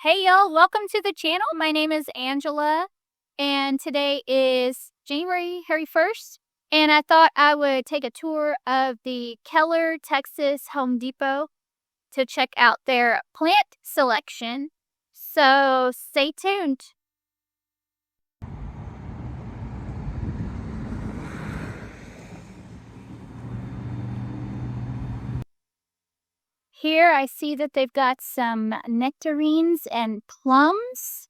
Hey y'all, welcome to the channel. My name is Angela and today is January 1st and I thought I would take a tour of the Keller, Texas Home Depot to check out their plant selection. So stay tuned. Here I see that they've got some nectarines and plums.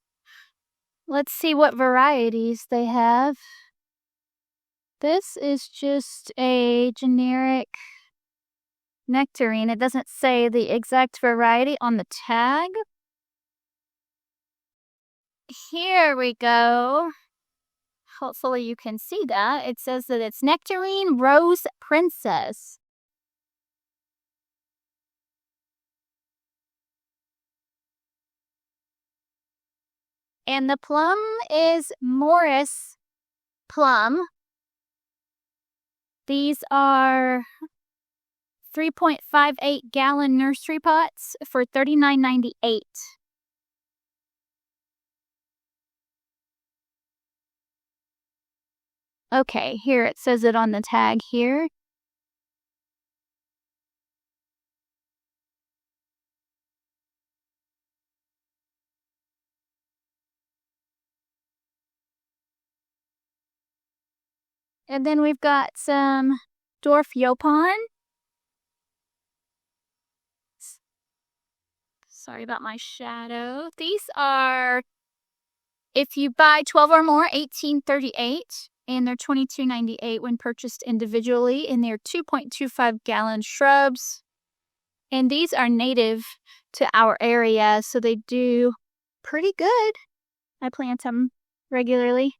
Let's see what varieties they have. This is just a generic nectarine. It doesn't say the exact variety on the tag. Here we go. Hopefully you can see that. It says that it's Nectarine Rose Princess. And the plum is Morris Plum. These are 3.58 gallon nursery pots for $39.98. Okay, here it says it on the tag here. And then we've got some dwarf yaupon. Sorry about my shadow. These are, if you buy 12 or more, $18.38, and they're $22.98 when purchased individually, and they're 2.25 gallon shrubs. And these are native to our area, so they do pretty good. I plant them regularly.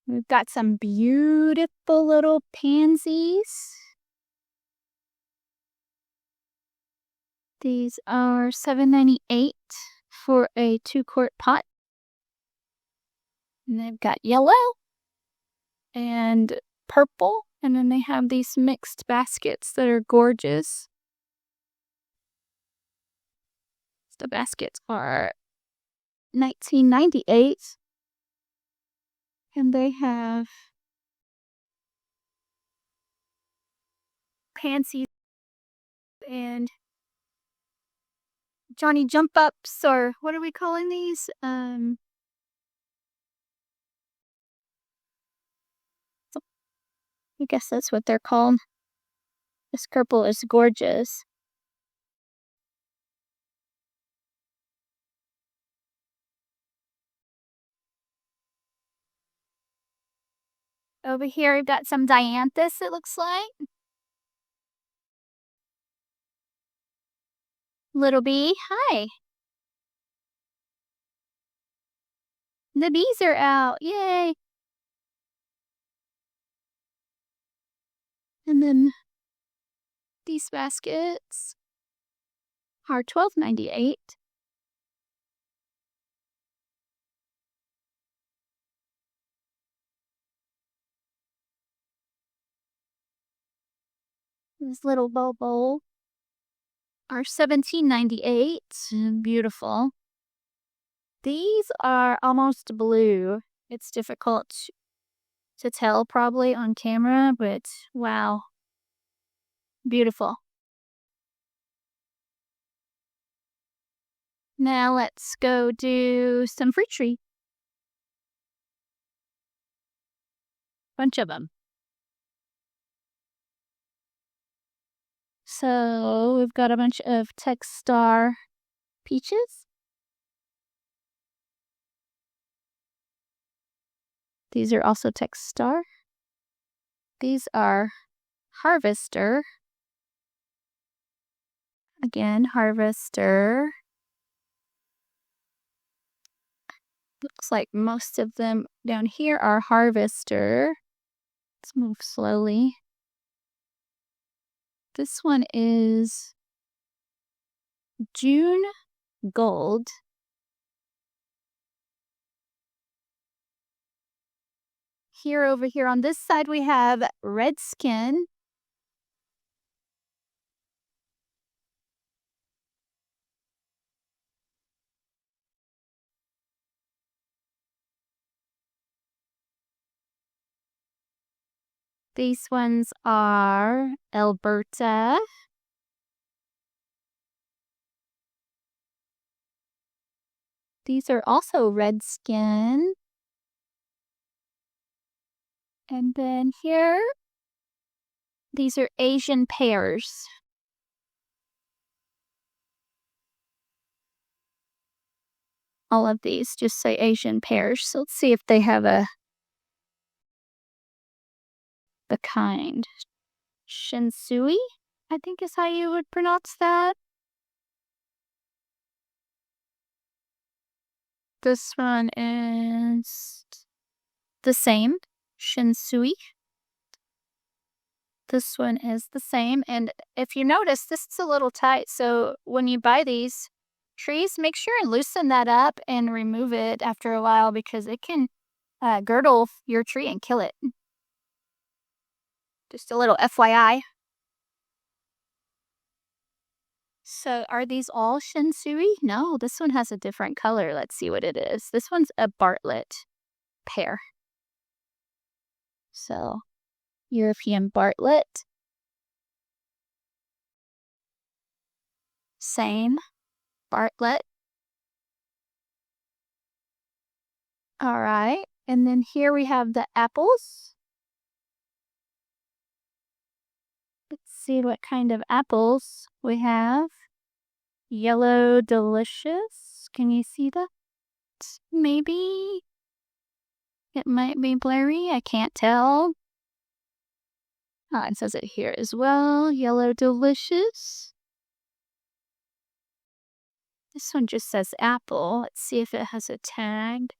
We've got some beautiful little pansies. These are $7.98 for a 2-quart pot. And they've got yellow and purple, and then they have these mixed baskets that are gorgeous. The baskets are $19.98, and they have pansies and Johnny jump ups, or what are we calling these? I guess that's what they're called. This purple is gorgeous. Over here, we've got some dianthus, it looks like. Little bee, hi. The bees are out, yay. And then these baskets are $12.98. This little bowl are $17.98. Beautiful. These are almost blue. It's difficult to tell probably on camera, but wow. Beautiful. Now let's go do some fruit tree. Bunch of them. So we've got a bunch of Texstar peaches. These are also Texstar. These are Harvester. Again, Harvester. Looks like most of them down here are Harvester. Let's move slowly. This one is June Gold. Over here on this side, we have red skin. These ones are Alberta. These are also red skin. And then here, these are Asian pears. All of these just say Asian pears. So let's see if they have the kind. Shinsui, I think is how you would pronounce that. This one is the same, Shinsui. This one is the same. And if you notice, this is a little tight. So when you buy these trees, make sure and loosen that up and remove it after a while because it can girdle your tree and kill it. Just a little FYI. So are these all Shinsui? No, this one has a different color. Let's see what it is. This one's a Bartlett pear. So European Bartlett. Same Bartlett. All right. And then here we have the apples. Let's see what kind of apples we have. Yellow Delicious. Can you see that? Maybe it might be blurry. I can't tell. It says it here as well. Yellow Delicious. This one just says apple. Let's see if it has a tag.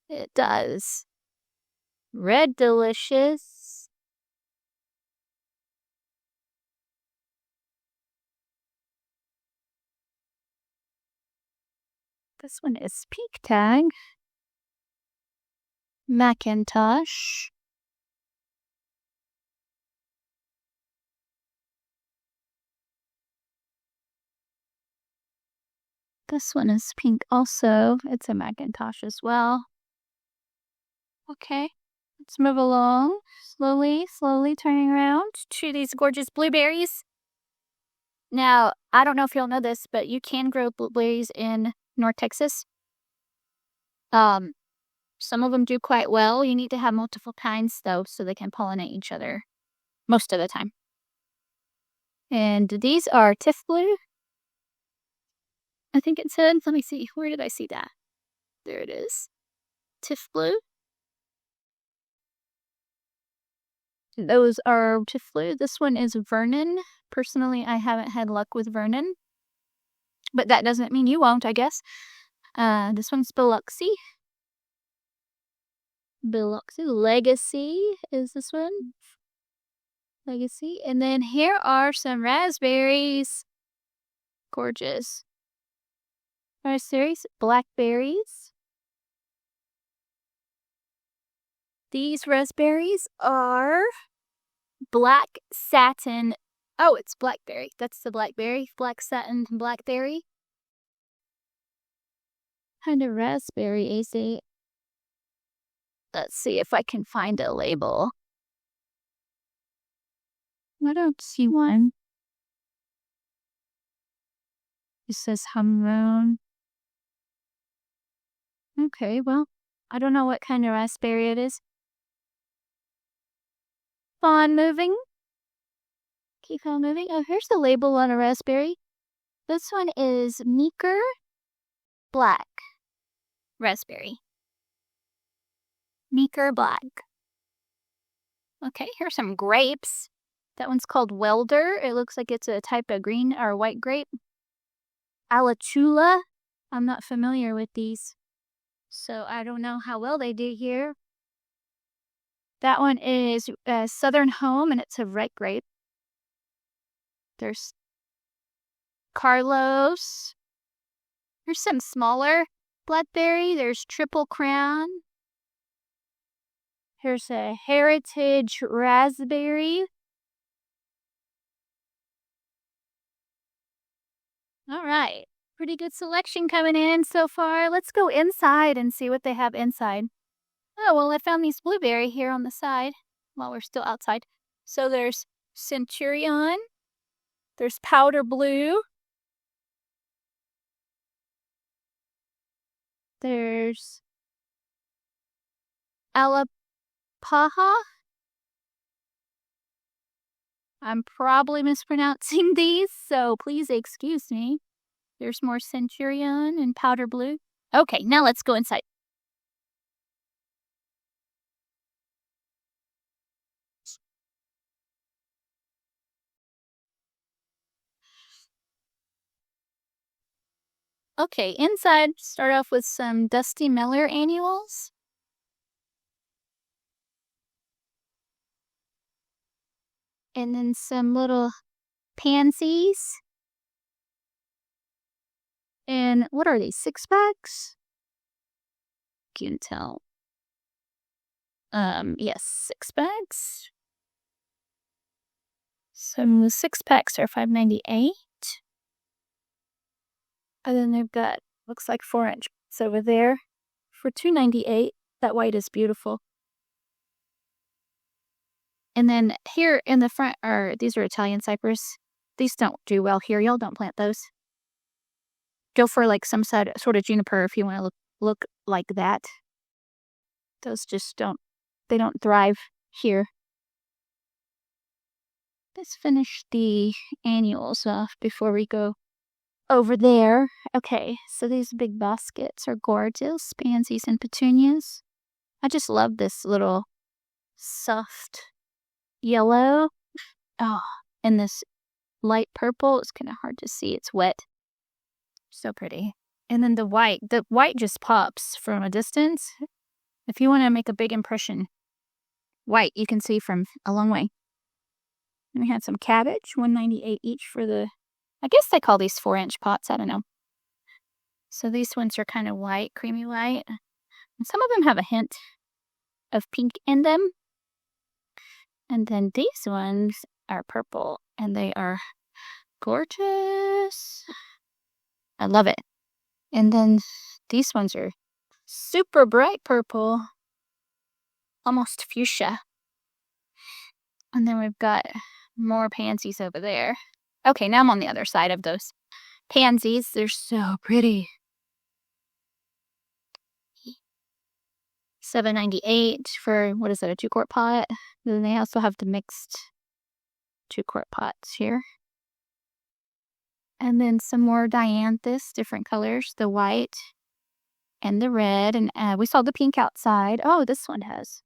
It does. Red Delicious. This one is pink tag. Macintosh. This one is pink also. It's a Macintosh as well. Okay, let's move along. Slowly turning around to these gorgeous blueberries. Now, I don't know if you'll know this, but you can grow blueberries in North Texas. Some of them do quite well. You need to have multiple kinds, though, so they can pollinate each other most of the time. And these are Tifblue. I think it said, let me see, where did I see that? There it is. Tifblue. Those are Tifblue. This one is Vernon. Personally, I haven't had luck with Vernon. But that doesn't mean you won't, I guess. This one's Biloxi. Legacy is this one. Legacy. And then here are some raspberries. Gorgeous. Raspberries, blackberries. These raspberries are black satin. Oh, it's blackberry. That's the blackberry. Black satin blackberry. Kind of raspberry, AC. Let's see if I can find a label. I don't see one. It says Hamron. Okay, well, I don't know what kind of raspberry it is. Keep on moving. Keep on moving. Oh, here's the label on a raspberry. This one is Meeker Black Raspberry. Meeker Black. Okay, here's some grapes. That one's called Welder. It looks like it's a type of green or white grape. Alachula. I'm not familiar with these, so I don't know how well they do here. That one is Southern Home, and it's a red grape. There's Carlos. There's some smaller blackberry. There's Triple Crown. Here's a heritage raspberry. All right. Pretty good selection coming in so far. Let's go inside and see what they have inside. Oh, well, I found these blueberry here on the side while we're still outside. So there's centurion. There's powder blue. There's alapaha. I'm probably mispronouncing these, so please excuse me. There's more centurion and powder blue. Okay, now let's go inside. Okay, inside, start off with some Dusty Miller annuals. And then some little pansies. And what are these, 6-packs? Can't tell. Yes, 6-packs. So the 6-packs are $5.98. And then they've got, looks like 4-inch over there for $2.98. That white is beautiful. And then here in the front these are Italian cypress. These don't do well here. Y'all don't plant those. Go for like some sort of juniper if you want to look like that. Those just don't thrive here. Let's finish the annuals off before we go over there. Okay, so these big baskets are gorgeous. Pansies and petunias. I just love this little soft yellow. Oh, and this light purple. It's kind of hard to see. It's wet. So pretty. And then the white just pops from a distance. If you want to make a big impression, white you can see from a long way. And we had some cabbage, $1.98 each for the, I guess they call these 4-inch pots. I don't know. So these ones are kind of white, creamy white. And some of them have a hint of pink in them. And then these ones are purple, and they are gorgeous. I love it. And then these ones are super bright purple, almost fuchsia. And then we've got more pansies over there. Okay, now I'm on the other side of those pansies. They're so pretty. $7.98 for, what is it, a 2-quart pot? Then they also have the mixed 2-quart pots here. And then some more dianthus, different colors, the white and the red. And we saw the pink outside. Oh, this one has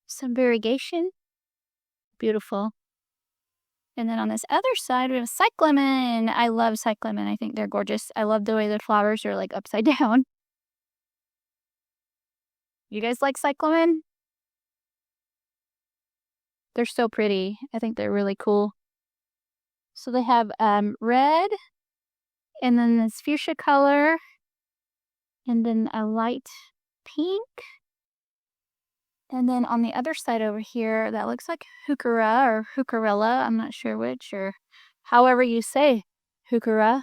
some variegation. Beautiful. And then on this other side, we have cyclamen. I love cyclamen. I think they're gorgeous. I love the way the flowers are like upside down. You guys like cyclamen? They're so pretty. I think they're really cool. So they have red, and then this fuchsia color, and then a light pink. And then on the other side over here, that looks like heuchera or heucherella. I'm not sure which, or however you say heuchera.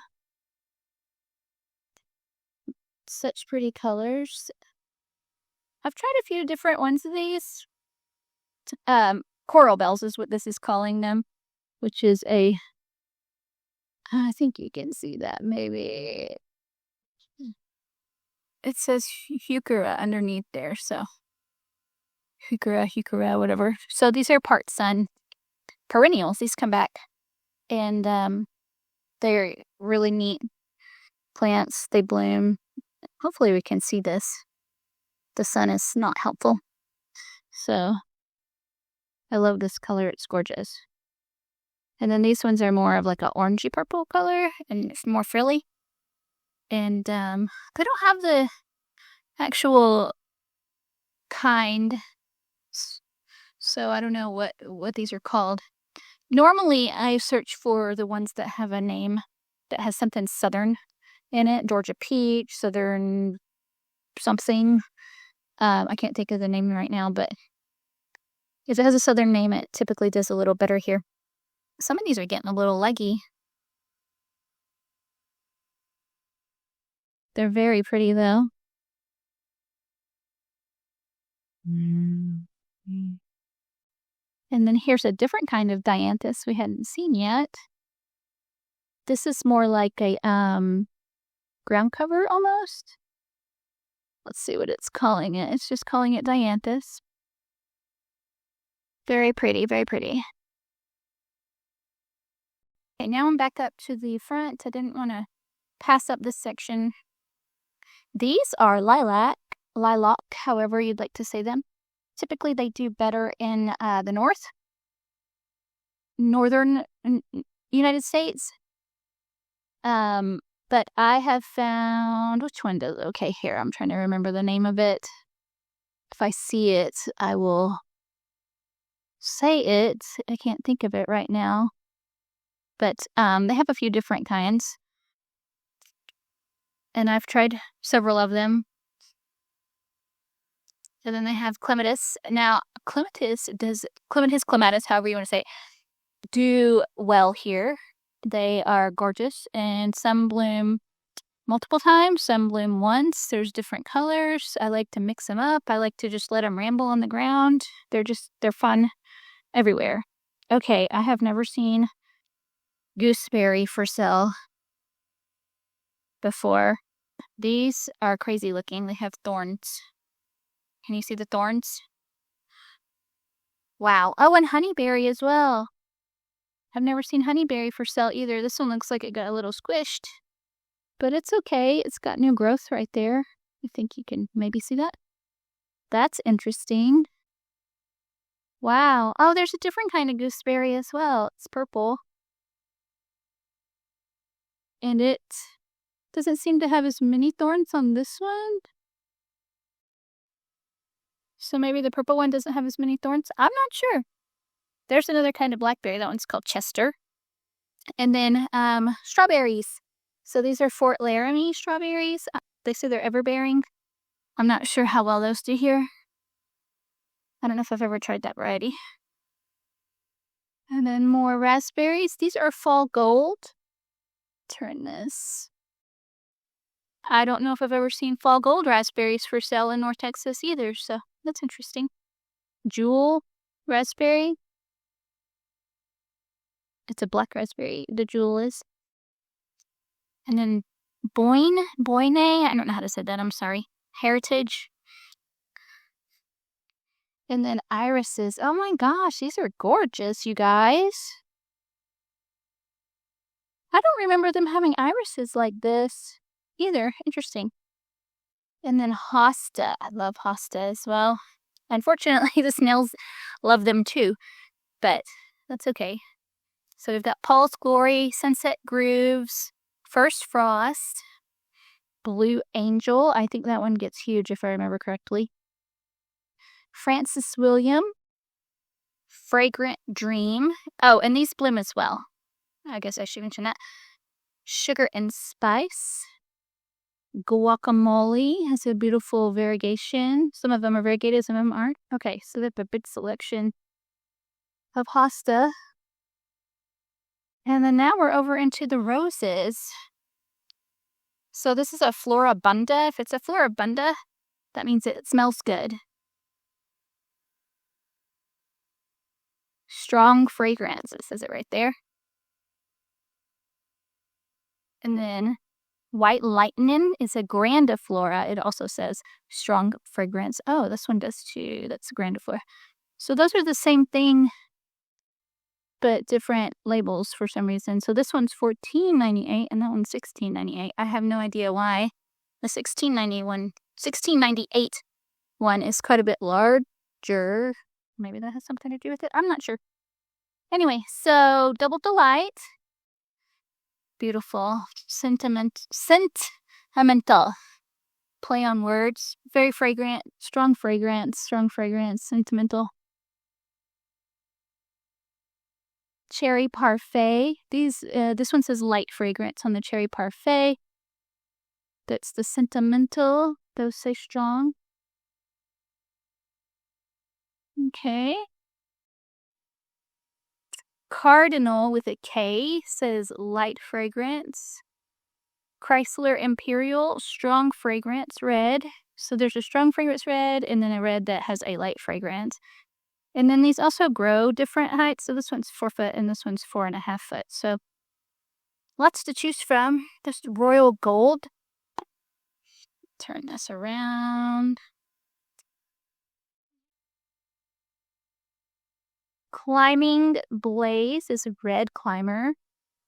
Such pretty colors. I've tried a few different ones of these. Coral bells is what this is calling them, which is a, I think you can see that maybe. It says heuchera underneath there, so heuchera, whatever. So these are part sun perennials. These come back, and they're really neat plants. They bloom. Hopefully we can see this. The sun is not helpful. So I love this color. It's gorgeous. And then these ones are more of like an orangey purple color, and it's more frilly. And they don't have the actual kind, so I don't know what these are called. Normally I search for the ones that have a name that has something southern in it. Georgia peach, southern something. I can't think of the name right now, but if it has a southern name, it typically does a little better here. Some of these are getting a little leggy. They're very pretty, though. And then here's a different kind of dianthus we hadn't seen yet. This is more like a ground cover almost. Let's see what it's calling it. It's just calling it dianthus. Very pretty, very pretty. Okay, now I'm back up to the front. I didn't want to pass up this section. These are lilac, however you'd like to say them. Typically, they do better in the northern United States. But I have found, which one does, okay, here, I'm trying to remember the name of it. If I see it, I will say it. I can't think of it right now. But they have a few different kinds. And I've tried several of them. And then they have clematis. Now, clematis, clematis, however you want to say it, do well here. They are gorgeous, and some bloom multiple times, some bloom once. There's different colors. I like to mix them up. I like to just let them ramble on the ground. They're fun everywhere. Okay, I have never seen gooseberry for sale before. These are crazy looking. They have thorns. Can you see the thorns? Wow. Oh, and honeyberry as well. I've never seen honeyberry for sale either. This one looks like it got a little squished, but it's okay. It's got new growth right there. I think you can maybe see that. That's interesting. Wow. Oh, there's a different kind of gooseberry as well. It's purple. And it doesn't seem to have as many thorns on this one. So maybe the purple one doesn't have as many thorns. I'm not sure. There's another kind of blackberry. That one's called Chester. And then strawberries. So these are Fort Laramie strawberries. They say they're everbearing. I'm not sure how well those do here. I don't know if I've ever tried that variety. And then more raspberries. These are fall gold. Turn this. I don't know if I've ever seen fall gold raspberries for sale in North Texas either, so that's interesting. Jewel raspberry. It's a black raspberry, the jewel is. And then Boyne, I don't know how to say that, I'm sorry. Heritage. And then irises. Oh my gosh, these are gorgeous, you guys. I don't remember them having irises like this either. Interesting. And then Hosta. I love Hosta as well. Unfortunately, the snails love them too, but that's okay. So we've got Paul's Glory, Sunset Grooves, First Frost, Blue Angel. I think that one gets huge if I remember correctly. Francis William, Fragrant Dream. Oh, and these bloom as well. I guess I should mention that. Sugar and Spice. Guacamole has a beautiful variegation. Some of them are variegated, some of them aren't. Okay, so they have a big selection of Hosta. And then now we're over into the roses. So this is a floribunda. If it's a floribunda, that means it smells good. Strong fragrance, it says it right there. And then White Lightning is a grandiflora. It also says strong fragrance. Oh, this one does too. That's a grandiflora. So those are the same thing, but different labels for some reason. So this one's $14.98 and that one's $16.98. I have no idea why. The $16.98 one is quite a bit larger. Maybe that has something to do with it. I'm not sure. Anyway, so Double Delight. Beautiful. Sentimental. Play on words. Very fragrant. Strong fragrance. Sentimental. Cherry Parfait. This one says light fragrance on the Cherry Parfait. That's the sentimental. Those say strong. Okay. Cardinal with a K says light fragrance. Chrysler Imperial, strong fragrance, red. So there's a strong fragrance red and then a red that has a light fragrance. And then these also grow different heights. So this one's 4 foot and this one's 4.5 foot. So lots to choose from. This royal gold. Turn this around. Climbing Blaze is a red climber.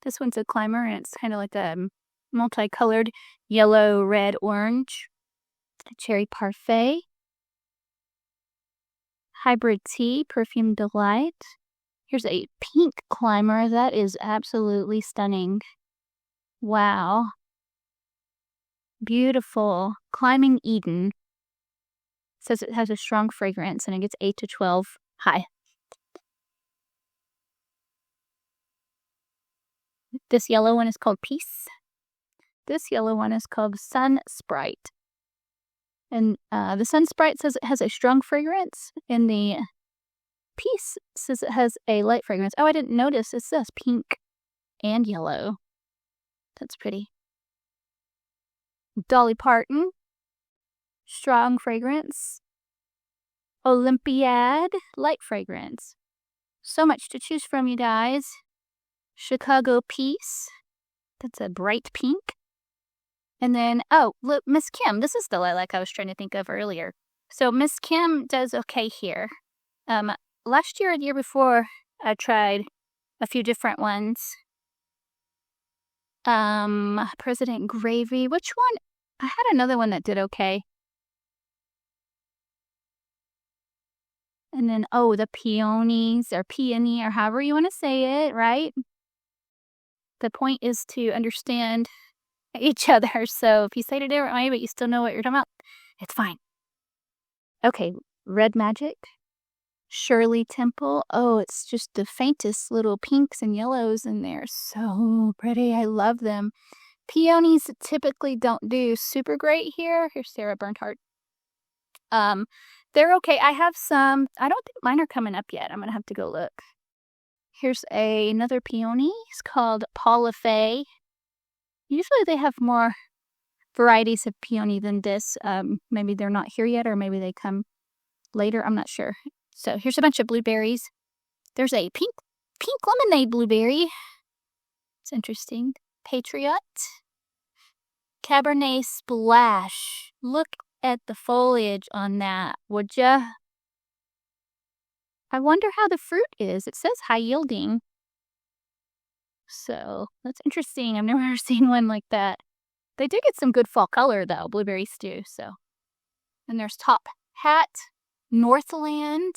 This one's a climber and it's kind of like a multicolored yellow, red, orange. Cherry Parfait. Hybrid Tea, Perfume Delight. Here's a pink climber. That is absolutely stunning. Wow. Beautiful. Climbing Eden. Says it has a strong fragrance and it gets 8 to 12 high. This yellow one is called Peace. This yellow one is called Sun Sprite. And the Sun Sprite says it has a strong fragrance, and the Peace says it has a light fragrance. Oh, I didn't notice. It says pink and yellow. That's pretty. Dolly Parton, strong fragrance. Olympiad, light fragrance. So much to choose from, you guys. Chicago Peace, that's a bright pink. And then, oh, look, Miss Kim. This is the lilac I was trying to think of earlier. So Miss Kim does okay here. Last year or the year before, I tried a few different ones. President Gravy. Which one? I had another one that did okay. And then, oh, the peonies or peony or however you want to say it, right? The point is to understand each other. So if you say it a different way, but you still know what you're talking about, it's fine. Okay, Red Magic. Shirley Temple. Oh, it's just the faintest little pinks and yellows in there. So pretty. I love them. Peonies typically don't do super great here. Here's Sarah Bernhardt. They're okay. I have some. I don't think mine are coming up yet. I'm going to have to go look. Here's another peony. It's called Paula Fay. Usually they have more varieties of peony than this. Maybe they're not here yet, or maybe they come later. I'm not sure. So here's a bunch of blueberries. There's a pink lemonade blueberry. It's interesting. Patriot. Cabernet Splash. Look at the foliage on that, would ya? I wonder how the fruit is. It says high yielding. So that's interesting. I've never seen one like that. They do get some good fall color though. Blueberries do. So, and there's Top Hat, Northland,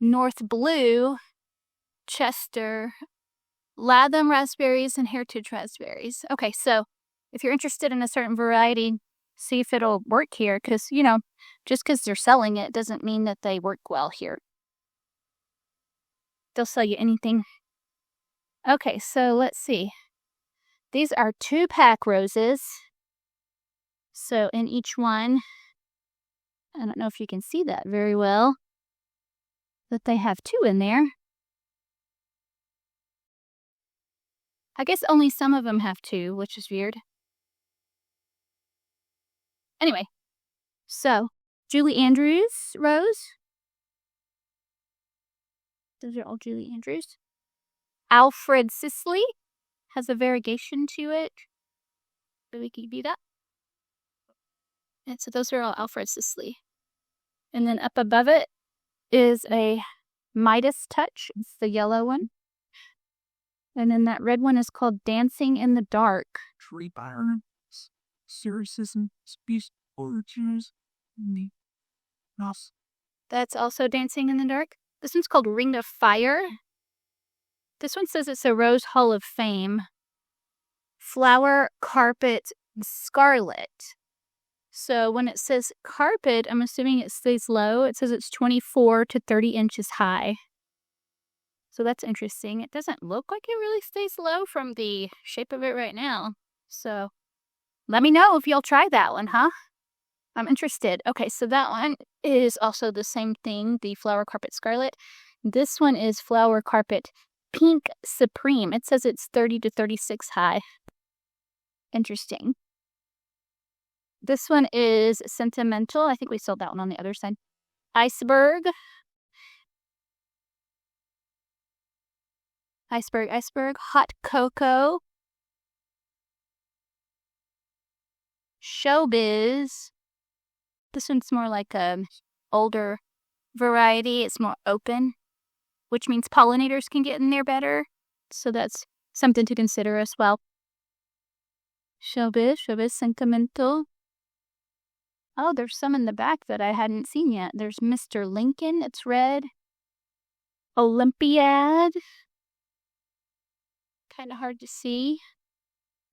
North Blue, Chester, Latham raspberries, and Heritage raspberries. Okay, so if you're interested in a certain variety, see if it'll work here. Because, you know, just because they're selling it doesn't mean that they work well here. They'll sell you anything. Okay, so let's see. These are 2-pack roses. So in each one, I don't know if you can see that very well, but they have 2 in there. I guess only some of them have 2, which is weird. Anyway, so Julie Andrews rose. Those are all Julie Andrews. Alfred Sisley has a variegation to it. So we can do that. And so those are all Alfred Sisley. And then up above it is a Midas Touch. It's the yellow one. And then that red one is called Dancing in the Dark. Tree Byron, Cerecism, Species, Origins, That's also Dancing in the Dark. This one's called Ring of Fire. This one says it's a Rose Hall of Fame. Flower Carpet Scarlet. So when it says carpet, I'm assuming it stays low. It says it's 24 to 30 inches high. So that's interesting. It doesn't look like it really stays low from the shape of it right now. So let me know if you'll try that one, huh? I'm interested. Okay, so that one is also the same thing, the flower carpet scarlet. This one is flower carpet pink supreme. It says it's 30 to 36 high. Interesting. This one is sentimental. I think we sold that one on the other side. Iceberg. Iceberg. Hot cocoa. Showbiz. This one's more like a older variety. It's more open, which means pollinators can get in there better. So that's something to consider as well. Showbiz sentimental. Oh, there's some in the back that I hadn't seen yet. There's Mr. Lincoln. It's red. Olympiad. Kind of hard to see.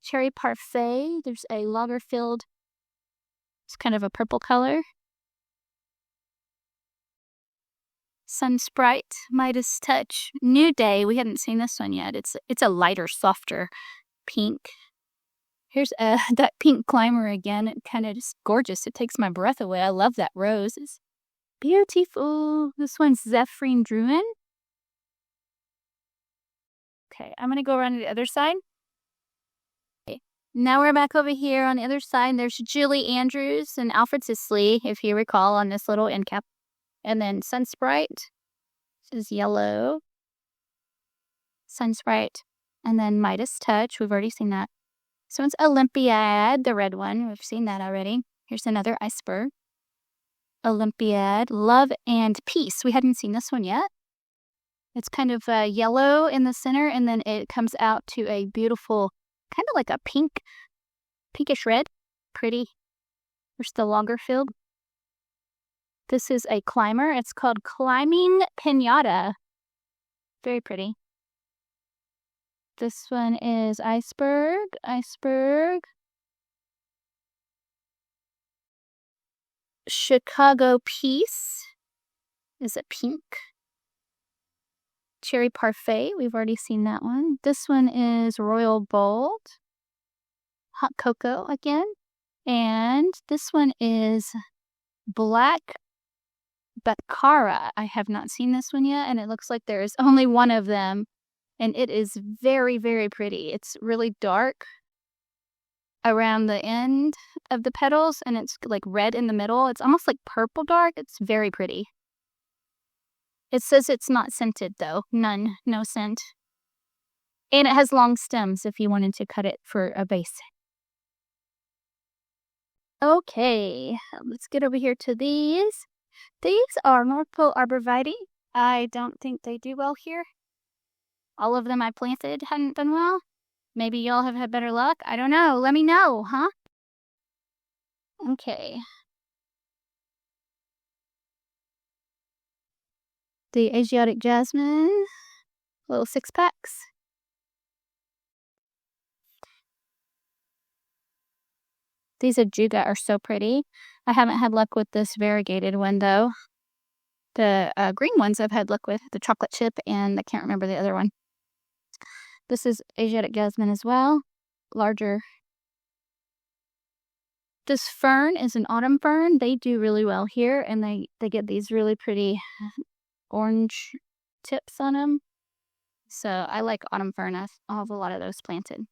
Cherry Parfait. There's a Lagerfield. It's kind of a purple color. Sun Sprite, Midas Touch, New Day. We hadn't seen this one yet. It's a lighter, softer pink. Here's that pink climber again. It kind of just gorgeous. It takes my breath away. I love that rose. It's beautiful. This one's Zephyrin Druin. Okay, I'm going to go around to the other side. Okay. Now we're back over here on the other side. There's Julie Andrews and Alfred Sisley, if you recall, on this little end cap. And then Sun Sprite. This is yellow. Sun Sprite. And then Midas Touch. We've already seen that. So it's Olympiad, the red one. We've seen that already. Here's another iceberg. Olympiad. Love and Peace. We hadn't seen this one yet. It's kind of yellow in the center, and then it comes out to a beautiful, kind of like a pinkish red. Pretty. There's the Lagerfield. This is a climber. It's called Climbing Pinata. Very pretty. This one is Iceberg. Chicago Peace is a pink. Cherry Parfait, we've already seen that one. This one is Royal Bold. Hot Cocoa again. And this one is Black Baccara. I have not seen this one yet, and it looks like there is only one of them. And it is very, very pretty. It's really dark around the end of the petals, and it's like red in the middle. It's almost like purple dark. It's very pretty. It says it's not scented, though. None. No scent. And it has long stems if you wanted to cut it for a base. Okay, let's get over here to these. These are North Pole arborvitae. I don't think they do well here. All of them I planted hadn't done well. Maybe y'all have had better luck. I don't know. Let me know, huh? Okay. The Asiatic jasmine. Little 6-packs. These ajuga are so pretty. I haven't had luck with this variegated one, though. The green ones I've had luck with. The chocolate chip, and I can't remember the other one. This is Asiatic jasmine as well. Larger. This fern is an autumn fern. They do really well here, and they get these really pretty orange tips on them. So I like autumn fern. I have a lot of those planted.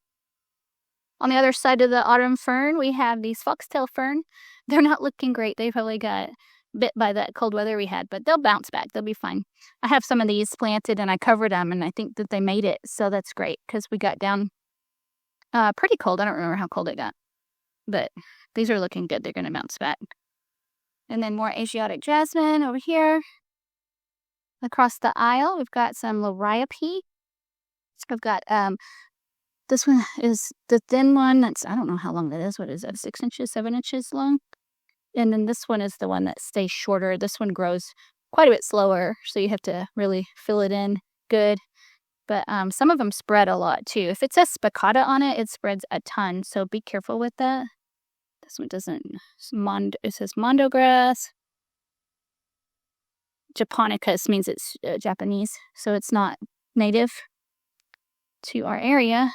On the other side of the autumn fern, we have these foxtail fern. They're not looking great. They probably got bit by that cold weather we had, but they'll bounce back. They'll be fine. I have some of these planted, and I covered them, and I think that they made it. So that's great, because we got down pretty cold. I don't remember how cold it got, but these are looking good. They're going to bounce back. And then more Asiatic jasmine over here. Across the aisle, we've got some liriope. I've got this one is the thin one. That's, I don't know how long that is. What is that? 6 inches, 7 inches long. And then this one is the one that stays shorter. This one grows quite a bit slower, so you have to really fill it in good. But some of them spread a lot too. If it says spicata on it, it spreads a ton, so be careful with that. This one doesn't. It says mondo grass. Japonicus means it's Japanese, so it's not native to our area.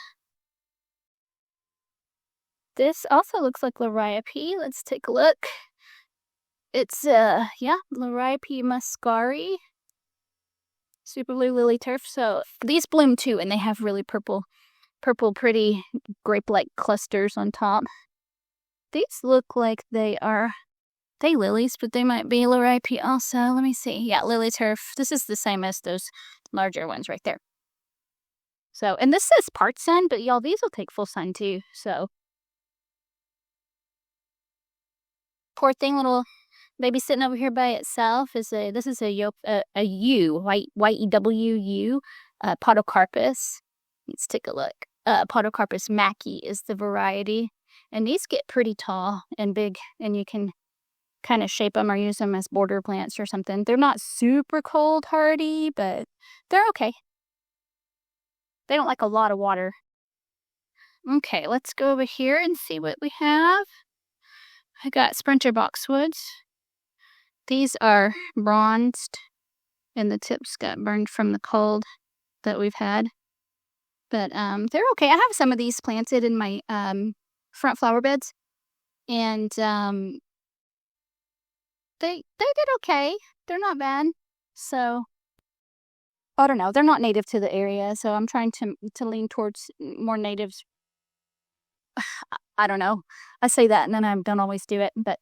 This also looks like liriope. Let's take a look. It's, Liripe muscari. Super blue lily turf. So these bloom too, and they have really purple, pretty grape-like clusters on top. These look like they are lilies, but they might be Liripe also. Let me see. Yeah, lily turf. This is the same as those larger ones right there. So, and this says part sun, but y'all, these will take full sun too. So, poor thing, little baby sitting over here by itself is this is a YEWU, podocarpus. Let's take a look. Podocarpus mackie is the variety, and these get pretty tall and big, and you can kind of shape them or use them as border plants or something. They're not super cold hardy, but they're okay. They don't like a lot of water. Okay, let's go over here and see what we have. I got sprinter boxwoods. These are bronzed, and the tips got burned from the cold that we've had. But they're okay. I have some of these planted in my front flower beds, and they did okay. They're not bad. So I don't know. They're not native to the area, so I'm trying to lean towards more natives. I don't know. I say that and then I don't always do it, but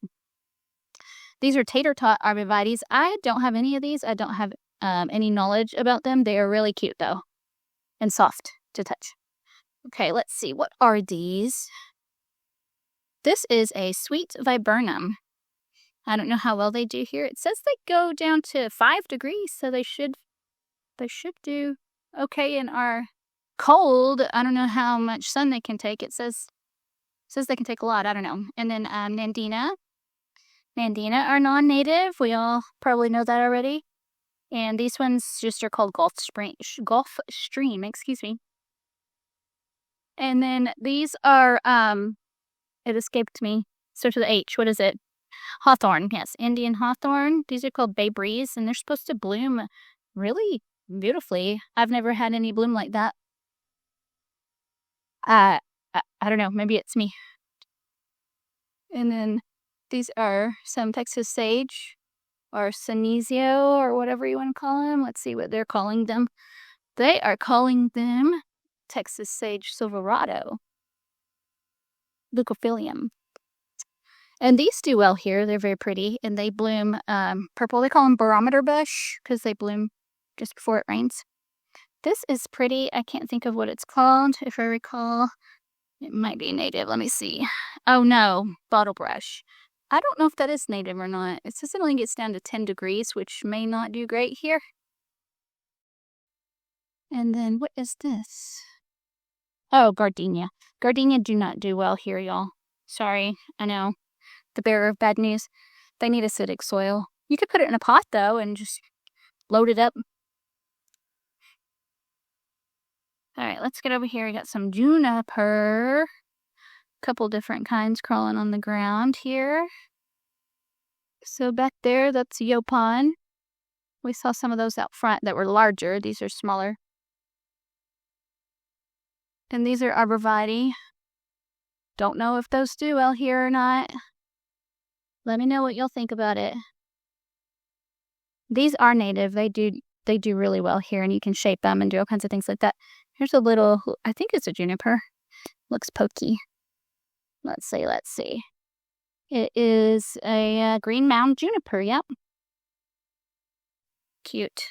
these are tater tot arborvitaes. I don't have any of these. I don't have any knowledge about them. They are really cute though, and soft to touch. Okay, let's see. What are these? This is a sweet viburnum. I don't know how well they do here. It says they go down to 5 degrees, so they should do okay in our cold. I don't know how much sun they can take. It says they can take a lot. I don't know. And then Nandina. Nandina are non-native. We all probably know that already. And these ones just are called Gulf Stream, excuse me. And then these are, it escaped me. Starts with H. What is it? Hawthorn. Yes, Indian hawthorn. These are called Bay Breeze, and they're supposed to bloom really beautifully. I've never had any bloom like that. I don't know. Maybe it's me. And then these are some Texas sage or Senecio or whatever you want to call them. Let's see what they're calling them. They are calling them Texas sage silverado, leucophilium. And these do well here. They're very pretty, and they bloom purple. They call them barometer bush because they bloom just before it rains. This is pretty. I can't think of what it's called. If I recall, it might be native. Let me see. Oh no, bottle brush. I don't know if that is native or not. It says it only gets down to 10 degrees, which may not do great here. And then what is this? Oh, gardenia. Gardenia do not do well here, y'all. Sorry, I know. The bearer of bad news. They need acidic soil. You could put it in a pot though and just load it up. All right, let's get over here. We got some juniper. Couple different kinds crawling on the ground here. So back there, that's yaupon. We saw some of those out front that were larger. These are smaller. And these are arborvitae. Don't know if those do well here or not. Let me know what you'll think about it. These are native. They do really well here, and you can shape them and do all kinds of things like that. Here's a little, I think it's a juniper. Looks pokey. Let's see. It is a green mound juniper, yep. Cute.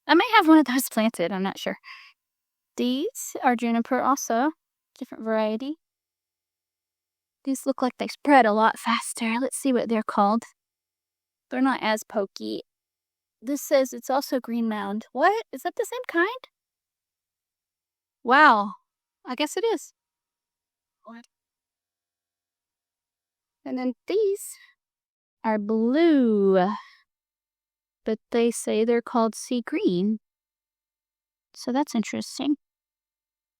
I may have one of those planted, I'm not sure. These are juniper also, different variety. These look like they spread a lot faster. Let's see what they're called. They're not as pokey. This says it's also green mound. What? Is that the same kind? Wow. I guess it is. What? And then these are blue. But they say they're called sea green. So that's interesting.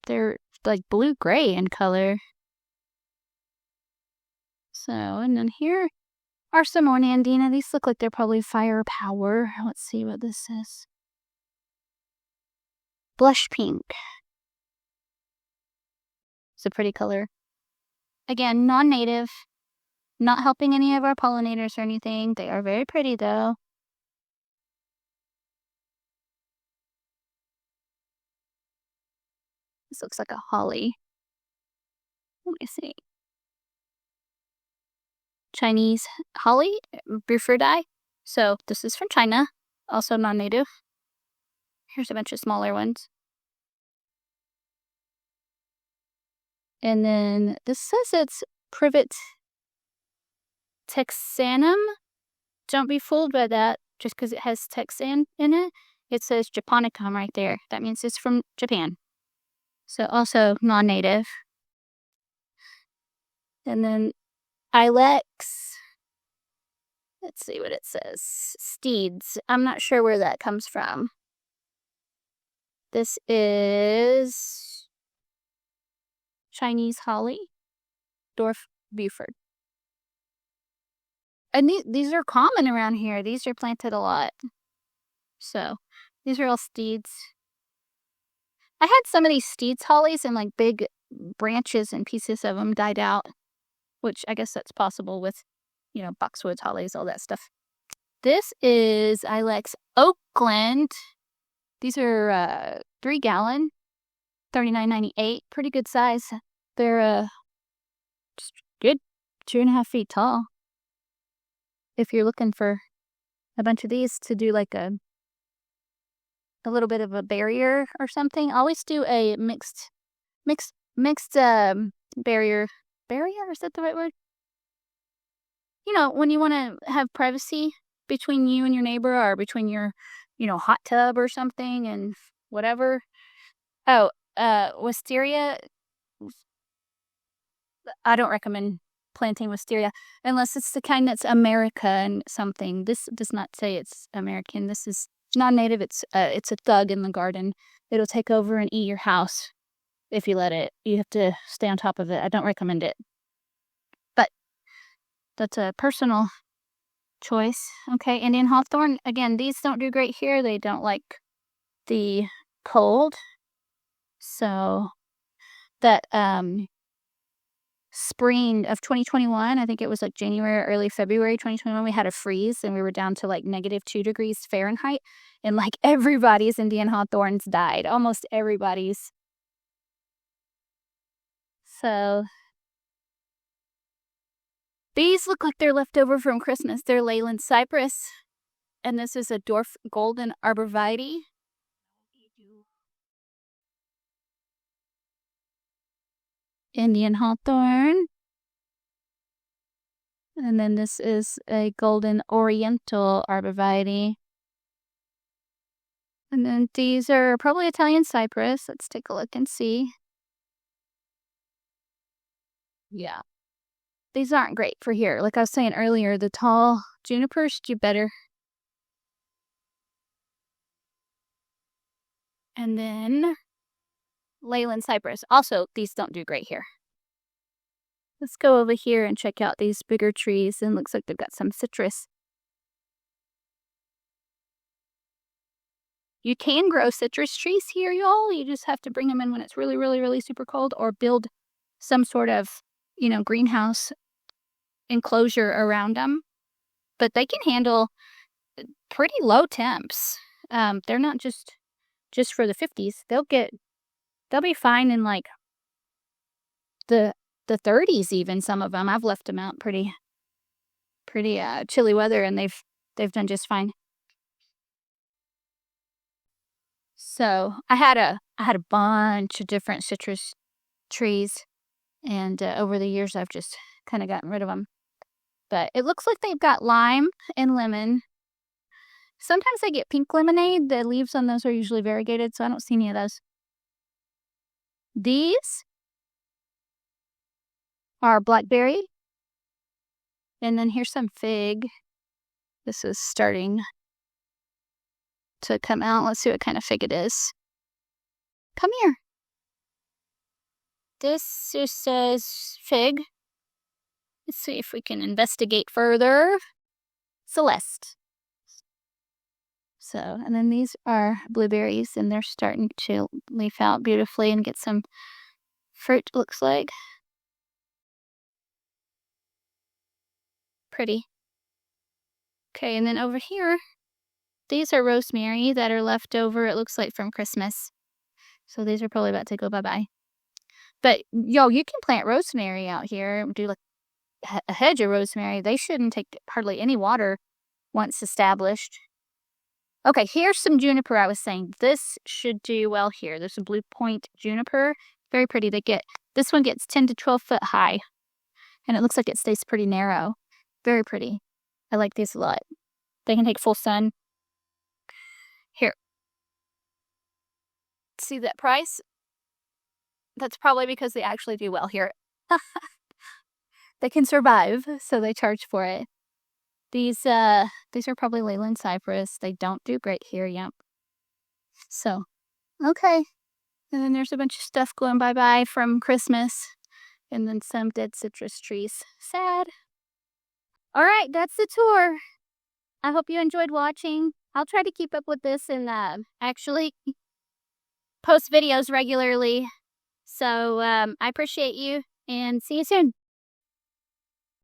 They're like blue-gray in color. So, and then here are some more Nandina. These look like they're probably firepower. Let's see what this is. Blush pink. It's a pretty color. Again, non-native. Not helping any of our pollinators or anything. They are very pretty though. This looks like a holly. Let me see. Chinese holly, Bufordii. So this is from China, also non-native. Here's a bunch of smaller ones. And then this says it's privet texanum. Don't be fooled by that just because it has texan in it. It says japonicum right there. That means it's from Japan. So also non-native. And then ilex. Let's see what it says. Steeds. I'm not sure where that comes from. This is Chinese holly, dwarf Buford. And these are common around here. These are planted a lot. So these are all steeds. I had some of these steeds hollies and like big branches and pieces of them died out, which I guess that's possible with, you know, boxwoods, hollies, all that stuff. This is Ilex Oakland. These are 3 gallon, $39.98. Pretty good size. They're just good 2.5 feet tall. If you're looking for a bunch of these to do like a little bit of a barrier or something, always do a mixed barrier. Barrier, is that the right word? You know, when you want to have privacy between you and your neighbor, or between your, you know, hot tub or something and whatever. Oh, wisteria. I don't recommend planting wisteria unless it's the kind that's American something. This does not say it's American. This is non-native. It's a thug in the garden. It'll take over and eat your house if you let it. You have to stay on top of it. I don't recommend it. But that's a personal choice. Okay, Indian hawthorn. Again, these don't do great here. They don't like the cold. So that spring of 2021, I think it was like January or early February 2021, we had a freeze and we were down to like -2 degrees Fahrenheit, and like everybody's Indian hawthorns died. Almost everybody's. So these look like they're left over from Christmas. They're Leyland cypress, and this is a dwarf golden arborvitae. Indian hawthorn. And then this is a golden oriental arborvitae. And then these are probably Italian cypress. Let's take a look and see. Yeah. These aren't great for here. Like I was saying earlier, the tall junipers do better. And then Leyland cypress. Also, these don't do great here. Let's go over here and check out these bigger trees, and looks like they've got some citrus. You can grow citrus trees here, y'all. You just have to bring them in when it's really, really, really super cold, or build some sort of, you know, greenhouse enclosure around them. But they can handle pretty low temps. They're not just for the 50s. They'll be fine in like the 30s even, some of them. I've left them out pretty chilly weather, and they've done just fine. So I had a bunch of different citrus trees, and over the years I've just kind of gotten rid of them. But it looks like they've got lime and lemon. Sometimes they get pink lemonade. The leaves on those are usually variegated, so I don't see any of those. These are blackberry. And then here's some fig. This is starting to come out. Let's see what kind of fig it is. Come here. This just says fig. Let's see if we can investigate further. Celeste. So, and then these are blueberries, and they're starting to leaf out beautifully and get some fruit, looks like. pretty. Okay, and then over here, these are rosemary that are left over, it looks like, from Christmas. So these are probably about to go bye-bye. But, yo, you can plant rosemary out here. Do like a hedge of rosemary. They shouldn't take hardly any water once established. Okay, here's some juniper I was saying. This should do well here. There's a blue point juniper. Very pretty. This one gets 10 to 12 foot high. And it looks like it stays pretty narrow. Very pretty. I like these a lot. They can take full sun. Here. See that price? That's probably because they actually do well here. They can survive, so they charge for it. These are probably Leyland cypress. They don't do great here, yep. So, okay. And then there's a bunch of stuff going bye-bye from Christmas. And then some dead citrus trees. Sad. All right, that's the tour. I hope you enjoyed watching. I'll try to keep up with this and actually post videos regularly. So I appreciate you and see you soon.